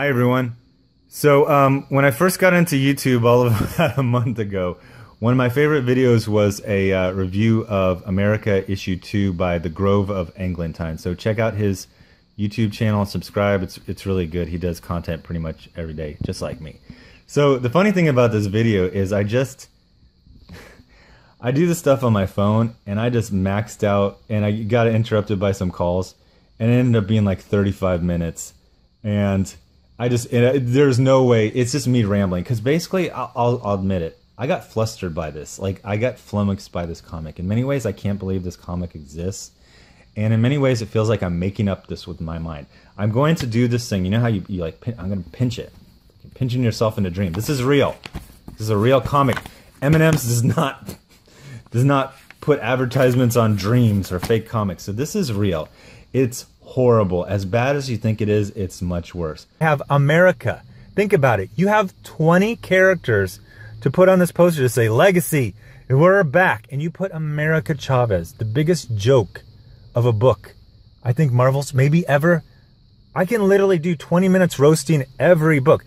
Hi everyone. So when I first got into YouTube all of about a month ago, one of my favorite videos was a review of America issue 2 by the Grove of Eglantine. So check out his YouTube channel and subscribe. It's really good. He does content pretty much every day, just like me. So the funny thing about this video is I do this stuff on my phone and I just maxed out and I got interrupted by some calls and it ended up being like 35 minutes. And there's no way, it's just me rambling. Because basically, I'll admit it, I got flustered by this. Like, I got flummoxed by this comic. In many ways, I can't believe this comic exists. And in many ways, it feels like I'm making up this with my mind. I'm going to do this thing. You know how you like, I'm going to pinch it. You're pinching yourself in a dream. This is real. This is a real comic. M&M's does not put advertisements on dreams or fake comics. So this is real. It's horrible. As bad as you think it is, it's much worse. Have America. Think about it. You have 20 characters to put on this poster to say legacy, we're back, and you put America Chavez, the biggest joke of a book I think Marvel's maybe ever. I can literally do 20 minutes roasting every book.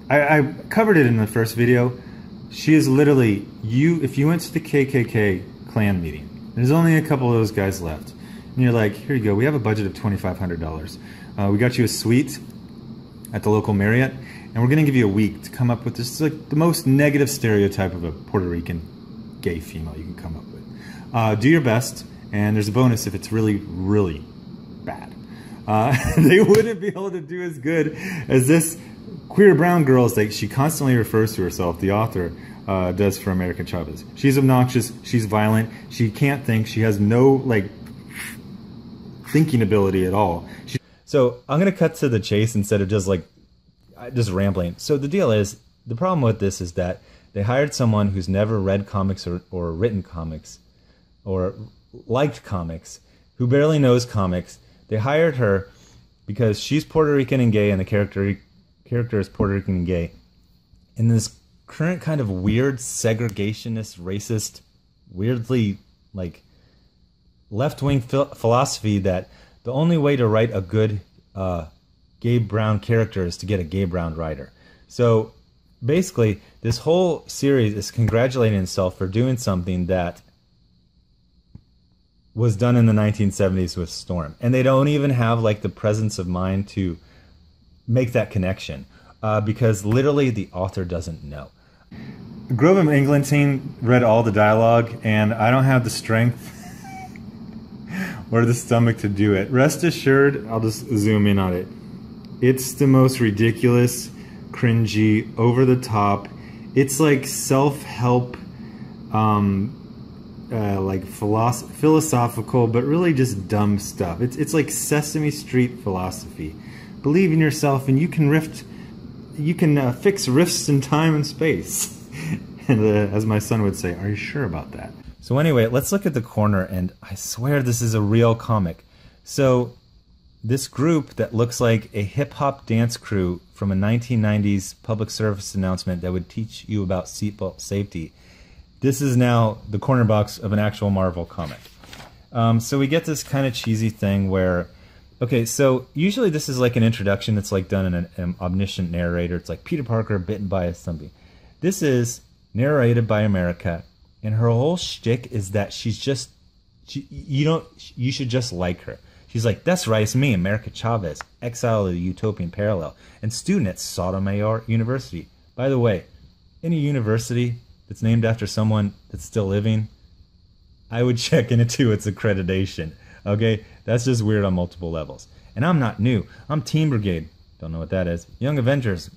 I covered it in the first video. She is literally, if you went to the KKK Klan meeting, there's only a couple of those guys left. And you're like, here you go, we have a budget of $2,500. We got you a suite at the local Marriott, and we're gonna give you a week to come up with this, like the most negative stereotype of a Puerto Rican gay female you can come up with. Do your best, and there's a bonus if it's really, really bad. They wouldn't be able to do as good as this queer brown girl, like she constantly refers to herself, the author, does for America Chavez. She's obnoxious, she's violent, she can't think, she has no, like, thinking ability at all. So I'm gonna cut to the chase instead of just rambling. So the deal is, the problem with this is that they hired someone who's never read comics or written comics or liked comics, who barely knows comics. They hired her because she's Puerto Rican and gay, and the character is Puerto Rican and gay. And this current kind of weird segregationist, racist, weirdly like left-wing philosophy that the only way to write a good gay brown character is to get a gay brown writer. So basically, this whole series is congratulating itself for doing something that was done in the 1970s with Storm. And they don't even have like the presence of mind to make that connection because literally the author doesn't know. Grove of Eglantine read all the dialogue, and I don't have the strength or the stomach to do it. Rest assured, I'll just zoom in on it. It's the most ridiculous, cringy, over the top. It's like self-help, like philosophical, but really just dumb stuff. It's like Sesame Street philosophy. Believe in yourself, and you can fix rifts in time and space. And as my son would say, are you sure about that? So anyway, let's look at the corner, and I swear this is a real comic. So this group that looks like a hip-hop dance crew from a 1990s public service announcement that would teach you about seatbelt safety, this is now the corner box of an actual Marvel comic. So we get this kind of cheesy thing where, okay, so usually this is like an introduction that's like done in an omniscient narrator. It's like Peter Parker bitten by a zombie. This is narrated by America. And her whole shtick is that she's just, you should just like her. She's like, that's right, it's me, America Chavez, exile of the Utopian Parallel, and student at Sotomayor University. By the way, any university that's named after someone that's still living, I would check into its accreditation, okay? That's just weird on multiple levels. And I'm not new. I'm Teen Brigade. Don't know what that is. Young Avengers,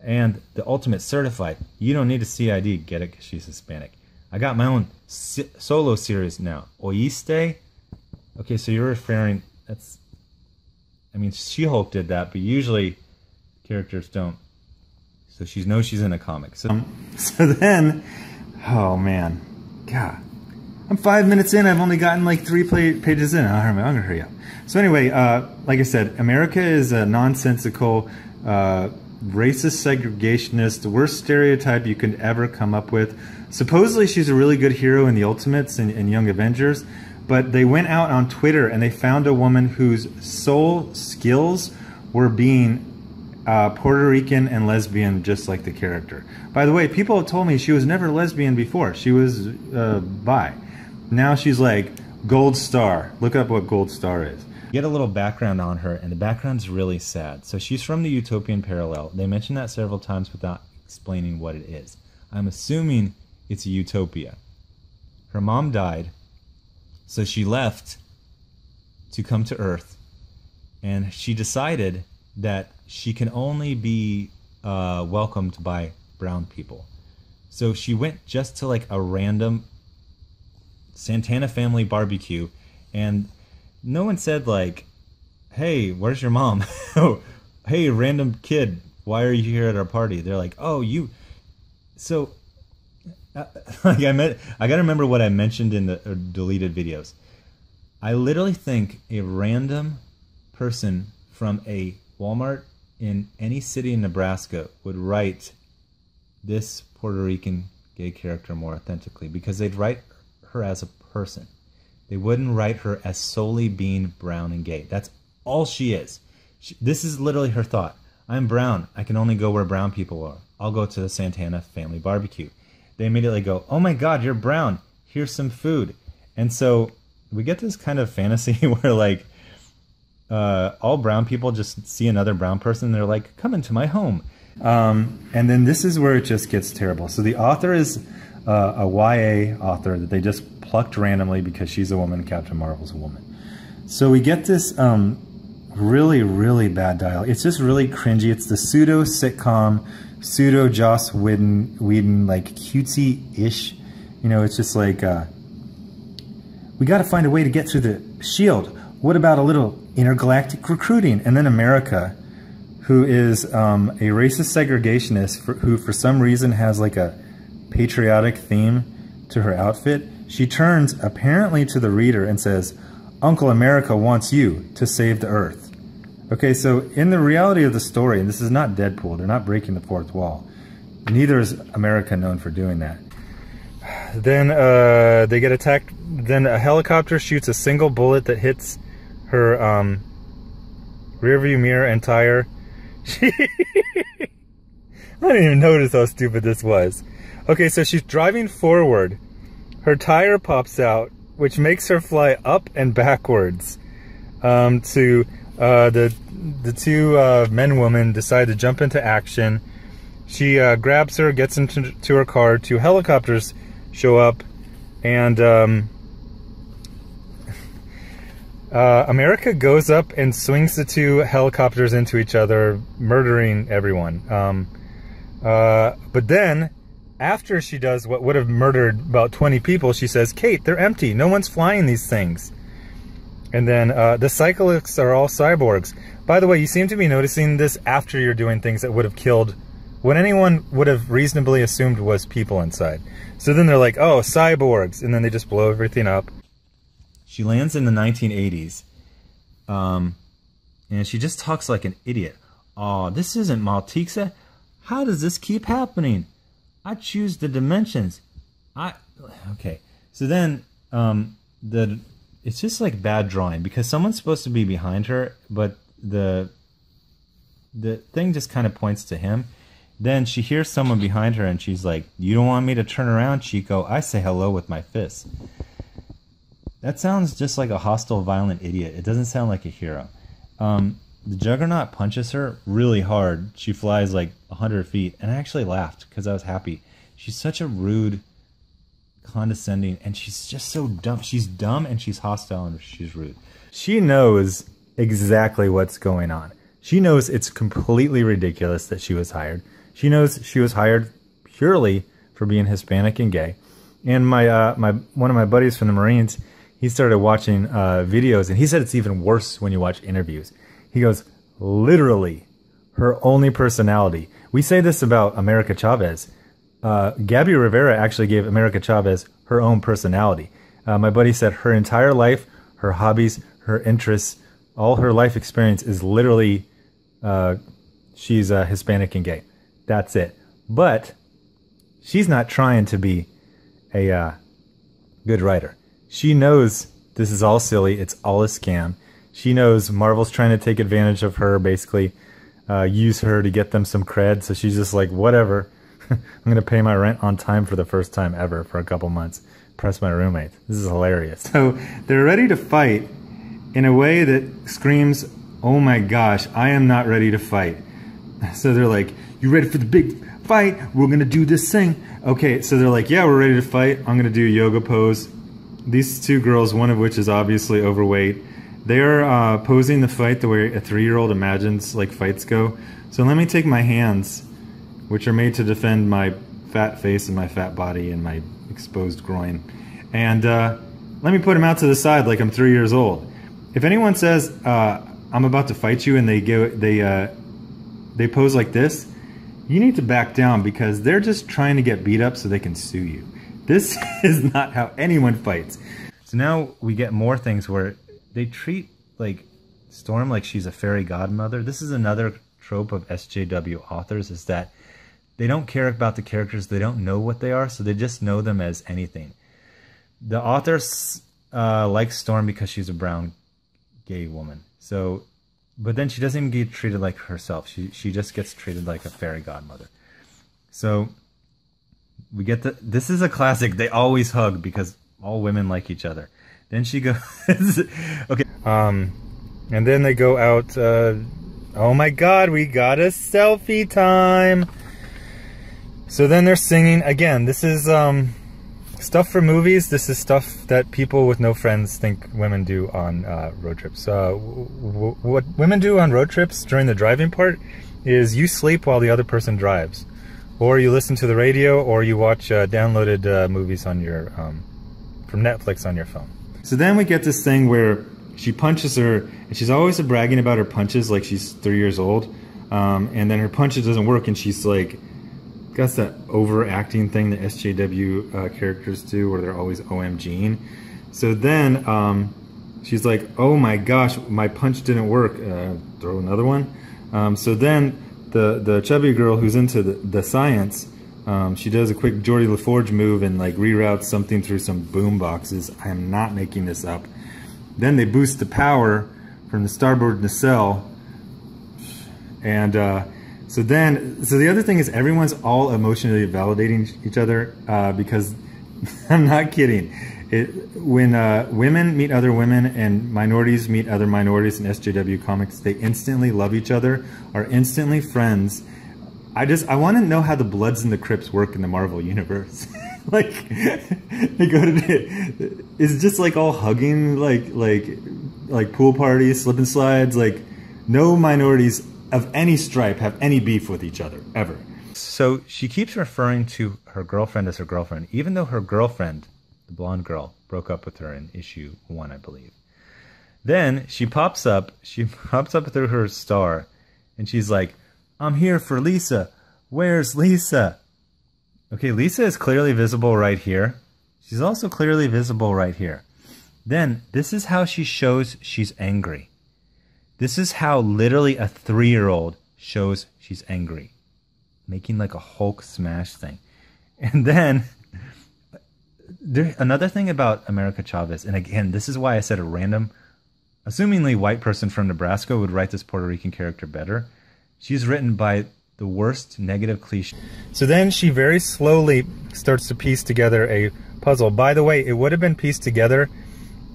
and the Ultimate Certified. You don't need a CID, get it, because she's Hispanic. I got my own solo series now. Oíste? Okay, so you're referring, I mean, She-Hulk did that, but usually characters don't. So she knows she's in a comic. So then, oh man, God. I'm 5 minutes in, I've only gotten like 3 pages in. I'm gonna hurry up. So anyway, like I said, America is a nonsensical, racist segregationist, the worst stereotype you could ever come up with. Supposedly she's a really good hero in the Ultimates and Young Avengers, but they went out on Twitter and they found a woman whose sole skills were being Puerto Rican and lesbian, just like the character. By the way, people have told me she was never lesbian before. She was bi. Now she's like gold star. Look up what gold star is. Get a little background on her, and the background's really sad. So she's from the Utopian Parallel. They mention that several times without explaining what it is. I'm assuming it's a utopia. Her mom died, so she left to come to Earth, and she decided that she can only be welcomed by brown people. So she went just to like a random Santana family barbecue, and no one said like, hey, where's your mom? Oh, hey, random kid, why are you here at our party? They're like, oh, you. So like I gotta remember what I mentioned in the deleted videos. I literally think a random person from a Walmart in any city in Nebraska would write this Puerto Rican gay character more authentically, because they'd write her as a person. They wouldn't write her as solely being brown and gay. That's all she is. This is literally her thought. I'm brown. I can only go where brown people are. I'll go to the Santana family barbecue. They immediately go, oh my God, you're brown. Here's some food. And so we get this kind of fantasy where like all brown people just see another brown person. And they're like, come into my home. And then this is where it just gets terrible. So the author is a YA author that they just plucked randomly because she's a woman, Captain Marvel's a woman. So we get this really, really bad dialogue. It's just really cringy. It's the pseudo sitcom, pseudo Joss Whedon, like cutesy-ish. You know, it's just like, we got to find a way to get through the shield. What about a little intergalactic recruiting? And then America, who is a racist segregationist who for some reason has like a patriotic theme to her outfit. She turns apparently to the reader and says, Uncle America wants you to save the Earth. Okay, so in the reality of the story, and this is not Deadpool, they're not breaking the fourth wall. Neither is America known for doing that. Then they get attacked. Then a helicopter shoots a single bullet that hits her rearview mirror and tire. I didn't even notice how stupid this was. Okay, so she's driving forward. Her tire pops out, which makes her fly up and backwards. The two men women decide to jump into action. She grabs her, gets into her car. Two helicopters show up, and America goes up and swings the two helicopters into each other, murdering everyone. But then, after she does what would have murdered about 20 people, she says, Kate, they're empty. No one's flying these things. And then the cyclists are all cyborgs. By the way, you seem to be noticing this after you're doing things that would have killed what anyone would have reasonably assumed was people inside. So then they're like, oh, cyborgs. And then they just blow everything up. She lands in the 1980s. And she just talks like an idiot. Oh, this isn't Maltexa. How does this keep happening? I choose the dimensions. Okay. So then it's just like bad drawing because someone's supposed to be behind her, but the thing just kind of points to him. Then she hears someone behind her and she's like, you don't want me to turn around, Chico? I say hello with my fists. That sounds just like a hostile, violent idiot. It doesn't sound like a hero. The Juggernaut punches her really hard. She flies like 100 feet. And I actually laughed because I was happy. She's such a rude, condescending, and she's just so dumb. She's dumb and she's hostile and she's rude. She knows exactly what's going on. She knows it's completely ridiculous that she was hired. She knows she was hired purely for being Hispanic and gay. And one of my buddies from the Marines, he started watching videos, and he said it's even worse when you watch interviews. He goes, literally, her only personality. We say this about America Chavez. Gabby Rivera actually gave America Chavez her own personality. My buddy said her entire life, her hobbies, her interests, all her life experience is literally she's Hispanic and gay. That's it. But she's not trying to be a good writer. She knows this is all silly. It's all a scam. she knows Marvel's trying to take advantage of her, basically use her to get them some cred. So she's just like, whatever. I'm going to pay my rent on time for the first time ever for a couple months. Press my roommate. This is hilarious. So they're ready to fight in a way that screams, oh my gosh, I am not ready to fight. So they're like, you ready for the big fight? We're going to do this thing. Okay, so they're like, yeah, we're ready to fight. I'm going to do a yoga pose. These two girls, one of which is obviously overweight, they're posing the fight the way a 3-year-old imagines like fights go. So let me take my hands, which are made to defend my fat face and my fat body and my exposed groin, and let me put them out to the side like I'm 3 years old. If anyone says I'm about to fight you and they pose like this, you need to back down, because they're just trying to get beat up so they can sue you. This is not how anyone fights. So now we get more things where they treat like Storm like she's a fairy godmother. This is another trope of SJW authors, is that they don't care about the characters. They don't know what they are, so they just know them as anything. The authors like Storm because she's a brown gay woman. So, but then she doesn't even get treated like herself. She just gets treated like a fairy godmother. So we get this is a classic. They always hug because all women like each other. Then she goes, okay. And then they go out. Oh my God, we got a selfie time. So then they're singing again. This is stuff for movies. This is stuff that people with no friends think women do on road trips. What women do on road trips during the driving part is you sleep while the other person drives, or you listen to the radio, or you watch downloaded movies on your from Netflix on your phone. So then we get this thing where she punches her, and she's always bragging about her punches like she's 3 years old, and then her punches doesn't work, and she's like, that's that overacting thing that SJW characters do, where they're always OMGing. So then she's like, oh my gosh, my punch didn't work, throw another one. So then the chubby girl who's into the science, she does a quick Geordie LaForge move and like reroutes something through some boom boxes. I am not making this up. Then they boost the power from the starboard nacelle, and so the other thing is everyone's all emotionally validating each other because I'm not kidding. When women meet other women and minorities meet other minorities in SJW comics, they instantly love each other, are instantly friends. I want to know how the Bloods and the Crips work in the Marvel universe. Like they go to it's just like all hugging, like pool parties, slip and slides. Like no minorities of any stripe have any beef with each other, ever. So she keeps referring to her girlfriend as her girlfriend, even though her girlfriend, the blonde girl, broke up with her in issue 1, I believe. Then she pops up through her star, and she's like, I'm here for Lisa. Where's Lisa? Okay, Lisa is clearly visible right here. She's also clearly visible right here. Then, this is how she shows she's angry. This is how literally a 3-year-old shows she's angry. Making like a Hulk smash thing. And then, another thing about America Chavez, and again, this is why I said a random, assumingly white person from Nebraska would write this Puerto Rican character better. She's written by the worst negative cliche. So then she very slowly starts to piece together a puzzle. By the way, it would have been pieced together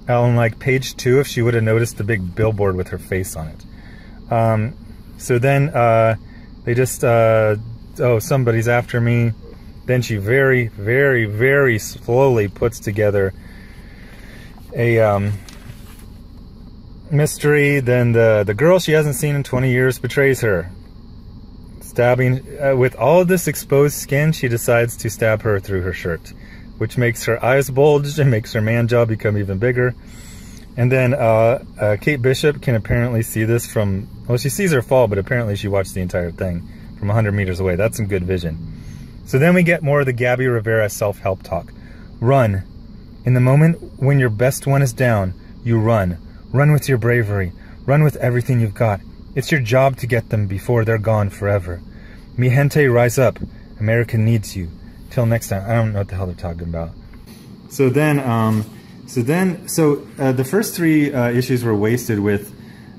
on like page 2 if she would have noticed the big billboard with her face on it. So then they just, oh, somebody's after me. Then she very, very, very slowly puts together a mystery. Then the girl she hasn't seen in 20 years betrays her. Stabbing, with all of this exposed skin, she decides to stab her through her shirt, which makes her eyes bulge and makes her man jaw become even bigger. And then Kate Bishop can apparently see this from, well, she sees her fall, but apparently she watched the entire thing from 100 meters away. That's some good vision. So then we get more of the Gabby Rivera self-help talk. Run. In the moment when your best one is down, you run. Run with your bravery. Run with everything you've got. It's your job to get them before they're gone forever. Mi gente, rise up. America needs you. Till next time. I don't know what the hell they're talking about. So then So then, the first three issues were wasted with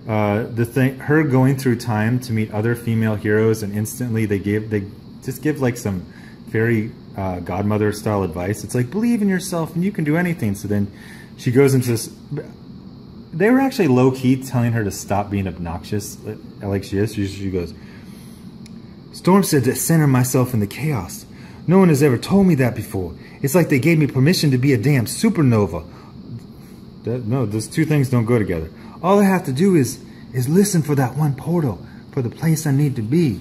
her going through time to meet other female heroes, and instantly they just give like some very godmother style advice. It's like, believe in yourself and you can do anything. So then she goes into this. They were actually low key telling her to stop being obnoxious, like she is. She goes, Storm said to center myself in the chaos. No one has ever told me that before. It's like they gave me permission to be a damn supernova. No, those two things don't go together. All I have to do is listen for that one portal, for the place I need to be.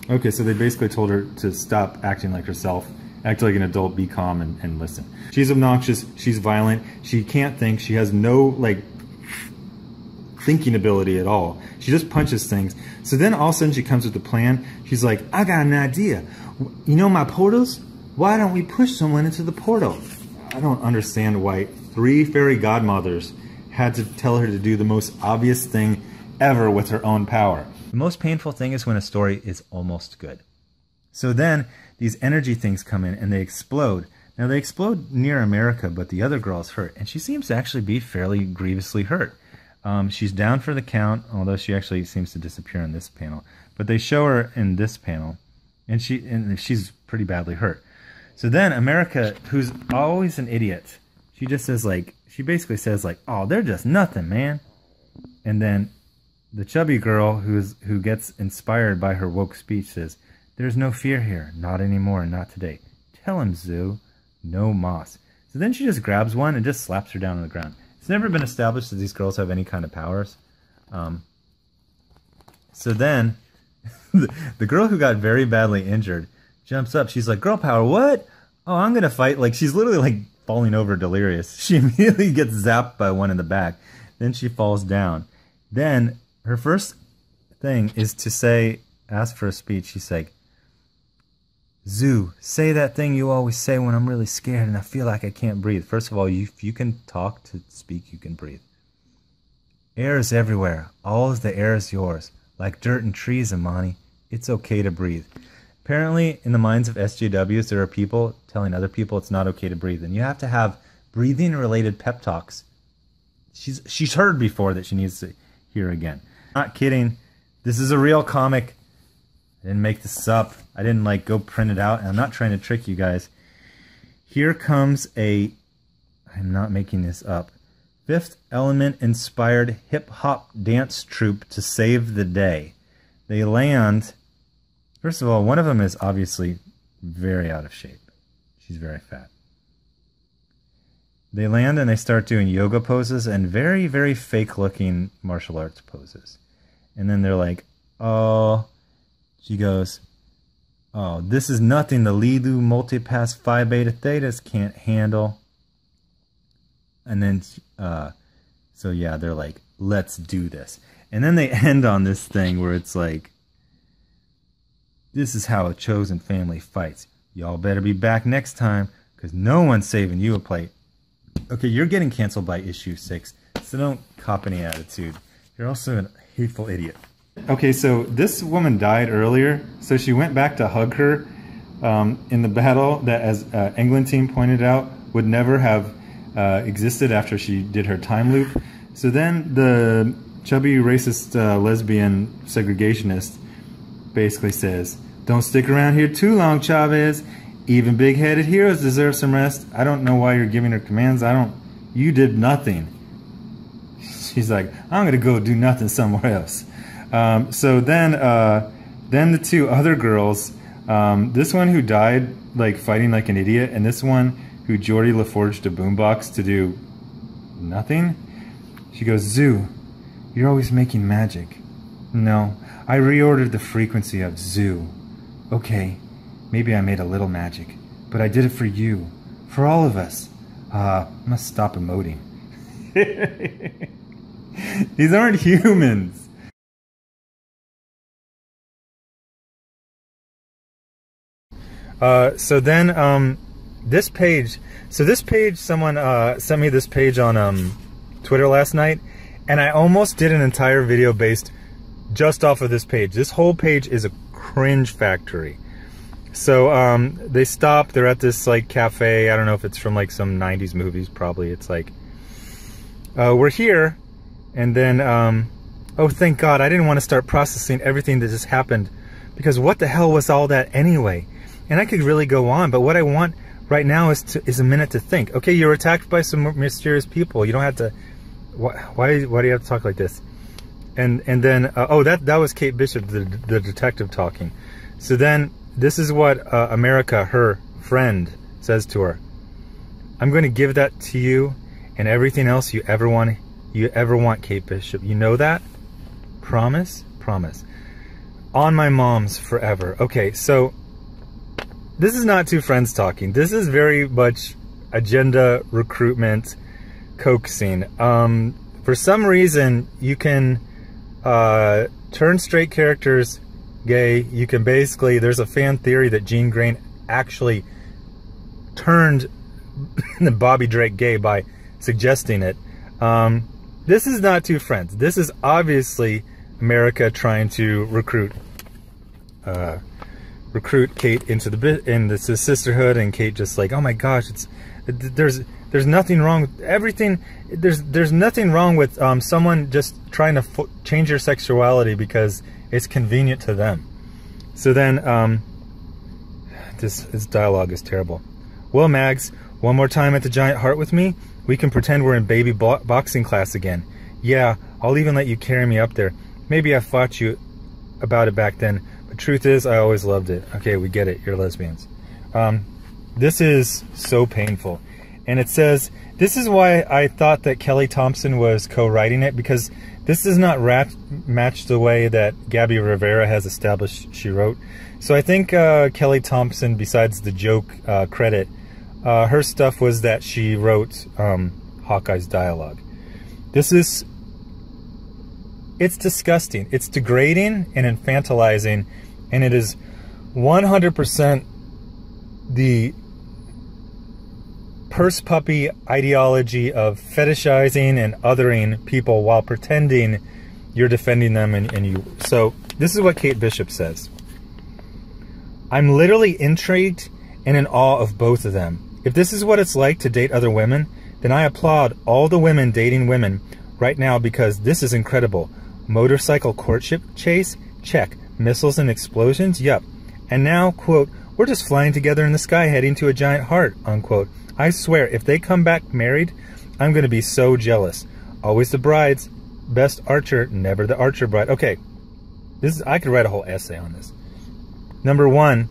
Okay, so they basically told her to stop acting like herself, act like an adult, be calm, and listen. She's obnoxious, she's violent, she can't think, she has no, like, thinking ability at all. She just punches things. So then all of a sudden she comes with a plan. She's like, I got an idea. You know my portals? Why don't we push someone into the portal? I don't understand why 3 fairy godmothers had to tell her to do the most obvious thing ever with her own power. The most painful thing is when a story is almost good. So then these energy things come in and they explode. Now they explode near America, but the other girl's hurt, and she seems to actually be fairly grievously hurt. She's down for the count, although she actually seems to disappear in this panel. But they show her in this panel, and she's pretty badly hurt. So then America, who's always an idiot, she just says like, she basically says like, oh, they're just nothing, man. And then the chubby girl who gets inspired by her woke speech says, there's no fear here, not anymore, not today. Tell him, Zoo, no moss. So then she just grabs one and just slaps her down on the ground. It's never been established that these girls have any kind of powers. So then, the girl who got very badly injured jumps up. She's like, girl power, what? Oh, I'm going to fight. Like, she's literally like falling over delirious. She immediately gets zapped by one in the back. Then she falls down. Then her first thing is to ask for a speech. She's like, Zoo, say that thing you always say when I'm really scared and I feel like I can't breathe. First of all, if you can talk to speak, you can breathe. Air is everywhere. All of the air is yours. Like dirt and trees, Amani. It's okay to breathe. Apparently, in the minds of SJWs, there are people telling other people it's not okay to breathe. And you have to have breathing-related pep talks. She's heard before that she needs to hear again. Not kidding. This is a real comic. I didn't make this up. I didn't like go print it out. And I'm not trying to trick you guys. Here comes I'm not making this up, Fifth Element inspired hip-hop dance troupe to save the day. They land. First of all, one of them is obviously very out of shape. She's very fat. They land and they start doing yoga poses and very, very fake-looking martial arts poses. And then they're like, oh, she goes, oh, this is nothing the Lidu multipass Phi Beta Thetas can't handle. And then, so yeah, they're like, let's do this. And then they end on this thing where it's like, this is how a chosen family fights. Y'all better be back next time, because no one's saving you a plate. Okay, you're getting canceled by issue 6, so don't cop any attitude. You're also a hateful idiot. Okay, so this woman died earlier, so she went back to hug her in the battle that, as England team pointed out, would never have existed after she did her time loop. So then the chubby racist lesbian segregationist basically says, don't stick around here too long, Chavez. Even big-headed heroes deserve some rest. I don't know why you're giving her commands. You did nothing. She's like, I'm gonna go do nothing somewhere else. So then the two other girls, this one who died like fighting like an idiot, and this one who Geordie LaForged a boombox to do nothing. She goes, Zoo, you're always making magic. No, I reordered the frequency of Zoo. Okay, maybe I made a little magic, but I did it for you, for all of us. Must stop emoting. These aren't humans. So then, this page, someone sent me this page on Twitter last night, and I almost did an entire video based just off of this page. This whole page is a cringe factory. So they stop, they're at this like cafe, I don't know if it's from like some 90s movies, probably. It's like we're here, and then, oh, thank God, I didn't want to start processing everything that just happened, because what the hell was all that anyway? And I could really go on, but what I want right now is a minute to think. Okay, you're attacked by some mysterious people. You don't have to. Why do you have to talk like this? And then oh, that was Kate Bishop, the detective, talking. So then this is what America, her friend, says to her. I'm going to give that to you and everything else you ever want, Kate Bishop. You know that? Promise? Promise. On my mom's forever. Okay, so this is not two friends talking. This is very much agenda, recruitment, coaxing. For some reason, you can turn straight characters gay. You can basically, there's a fan theory that Jean Grey actually turned Bobby Drake gay by suggesting it. This is not two friends. This is obviously America trying to recruit Kate into the sisterhood, and Kate just like, oh my gosh, there's nothing wrong with everything. There's nothing wrong with someone just trying to change their sexuality because it's convenient to them. So then this dialogue is terrible. Well, Mags, one more time at the Giant Heart with me? We can pretend we're in baby boxing class again. Yeah, I'll even let you carry me up there. Maybe I fought you about it back then, but truth is, I always loved it. Okay, we get it. You're lesbians. This is so painful. And it says, this is why I thought that Kelly Thompson was co-writing it, because this does not match the way that Gabby Rivera has established she wrote. So I think Kelly Thompson, besides the joke credit, her stuff was that she wrote Hawkeye's dialogue. It's disgusting. It's degrading and infantilizing, and it is 100% the purse puppy ideology of fetishizing and othering people while pretending you're defending them and you. So this is what Kate Bishop says. I'm literally intrigued and in awe of both of them. If this is what it's like to date other women, then I applaud all the women dating women right now, because this is incredible. Motorcycle courtship chase? Check. Missiles and explosions? Yup. And now, quote, we're just flying together in the sky heading to a giant heart, unquote. I swear, if they come back married, I'm going to be so jealous. Always the bride's best archer, never the archer bride. Okay, I could write a whole essay on this. Number one,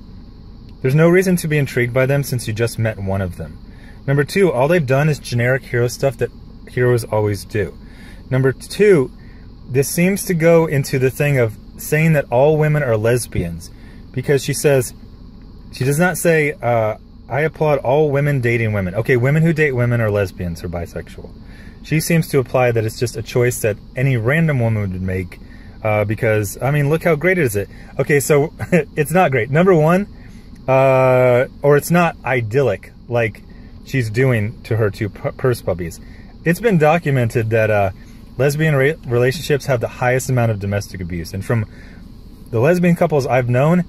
there's no reason to be intrigued by them since you just met one of them. Number two, all they've done is generic hero stuff that heroes always do. Number two, this seems to go into the thing of saying that all women are lesbians, because she says, she does not say, I applaud all women dating women. Okay, women who date women are lesbians or bisexual. She seems to imply that it's just a choice that any random woman would make, because, I mean, look how great it is. Okay, so it's not great. Number one, or it's not idyllic like she's doing to her two purse puppies. It's been documented that lesbian relationships have the highest amount of domestic abuse. And from the lesbian couples I've known,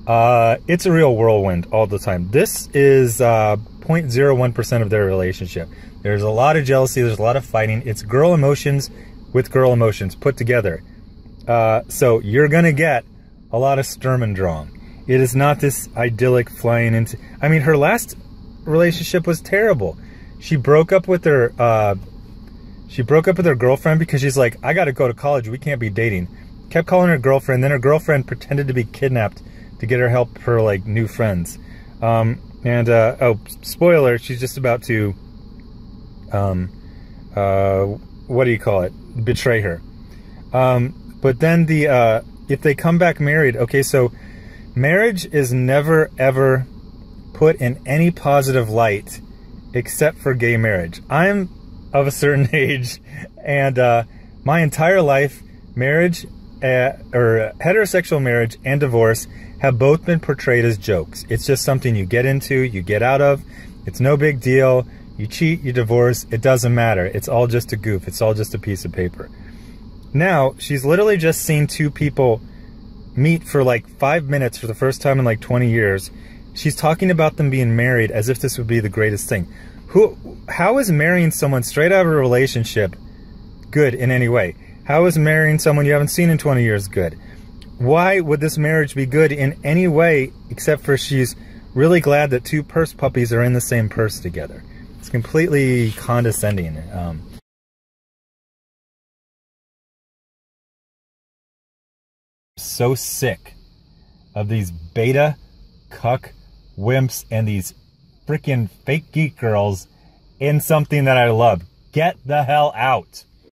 it's a real whirlwind all the time. This is 0.01% of their relationship. There's a lot of jealousy. There's a lot of fighting. It's girl emotions with girl emotions put together. So you're going to get a lot of Sturm und Drang. It is not this idyllic flying into... I mean, her last relationship was terrible. She broke up with her... girlfriend because she's like, I got to go to college. We can't be dating. Kept calling her girlfriend. Then her girlfriend pretended to be kidnapped to get her help her like new friends. Oh, spoiler, she's just about to what do you call it? Betray her. But then if they come back married, okay, so marriage is never ever put in any positive light except for gay marriage. I'm of a certain age, and my entire life, marriage or heterosexual marriage and divorce have both been portrayed as jokes. It's just something you get into, you get out of. It's no big deal. You cheat, you divorce, it doesn't matter. It's all just a goof. It's all just a piece of paper. Now, she's literally just seen two people meet for like 5 minutes for the first time in like 20 years. She's talking about them being married as if this would be the greatest thing. How is marrying someone straight out of a relationship good in any way? How is marrying someone you haven't seen in 20 years good? Why would this marriage be good in any way except for she's really glad that two purse puppies are in the same purse together? It's completely condescending. So sick of these beta cuck wimps and these freaking fake geek girls in something that I love. Get the hell out.